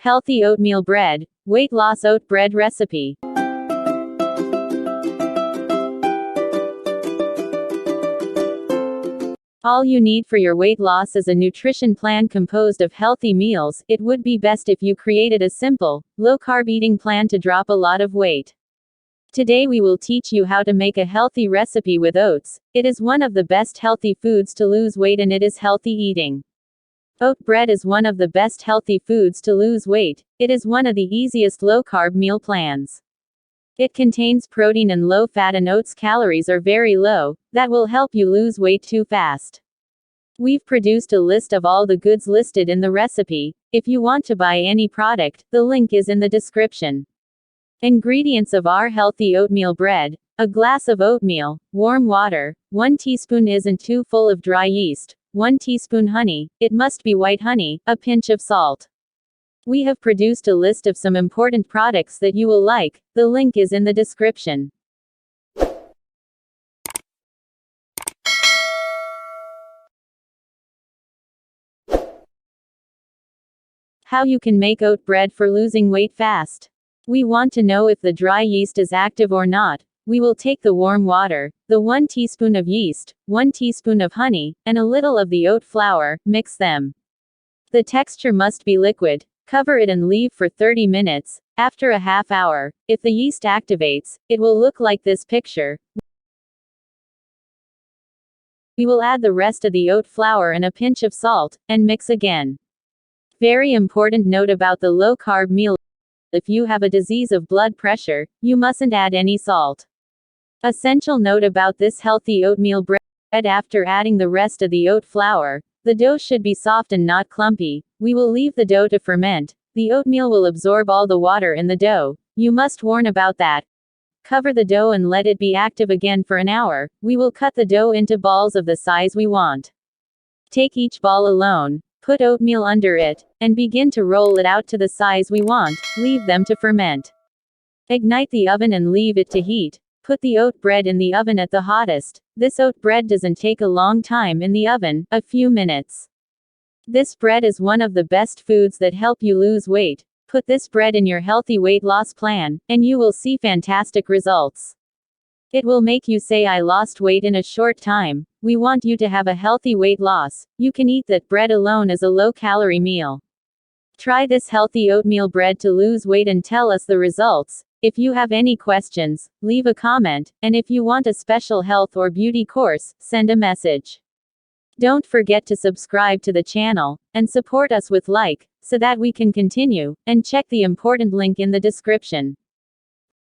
Healthy oatmeal bread, weight loss oat bread recipe. All you need for your weight loss is a nutrition plan composed of healthy meals. It would be best if you created a simple, low-carb eating plan to drop a lot of weight. Today we will teach you how to make a healthy recipe with oats. It is one of the best healthy foods to lose weight, and it is healthy eating. Oat bread is one of the best healthy foods to lose weight. It is one of the easiest low-carb meal plans. It contains protein and low fat, and oats calories are very low. That will help you lose weight too fast. We've produced a list of all the goods listed in the recipe. If you want to buy any product, the link is in the description. Ingredients of our healthy oatmeal bread: a glass of oatmeal, warm water, 1 teaspoon isn't too full of dry yeast, 1 teaspoon honey, it must be white honey, a pinch of salt. We have produced a list of some important products that you will like. The link is in the description. How you can make oat bread for losing weight fast. We want to know if the dry yeast is active or not. We will take the warm water, the 1 teaspoon of yeast, 1 teaspoon of honey, and a little of the oat flour, mix them. The texture must be liquid. Cover it and leave for 30 minutes. After a half hour, if the yeast activates, it will look like this picture. We will add the rest of the oat flour and a pinch of salt, and mix again. Very important note about the low-carb meal: if you have a disease of blood pressure, you mustn't add any salt. Essential note about this healthy oatmeal bread: after adding the rest of the oat flour, the dough should be soft and not clumpy. We will leave the dough to ferment. The oatmeal will absorb all the water in the dough. You must warn about that. Cover the dough and let it be active again for an hour. We will cut the dough into balls of the size we want. Take each ball alone, put oatmeal under it, and begin to roll it out to the size we want. Leave them to ferment. Ignite the oven and leave it to heat. Put the oat bread in the oven at the hottest. This oat bread doesn't take a long time in the oven, a few minutes. This bread is one of the best foods that help you lose weight. Put this bread in your healthy weight loss plan, and you will see fantastic results. It will make you say, "I lost weight in a short time." We want you to have a healthy weight loss. You can eat that bread alone as a low-calorie meal. Try this healthy oatmeal bread to lose weight and tell us the results. If you have any questions, leave a comment, and if you want a special health or beauty course, send a message. Don't forget to subscribe to the channel, and support us with like, so that we can continue, and check the important link in the description.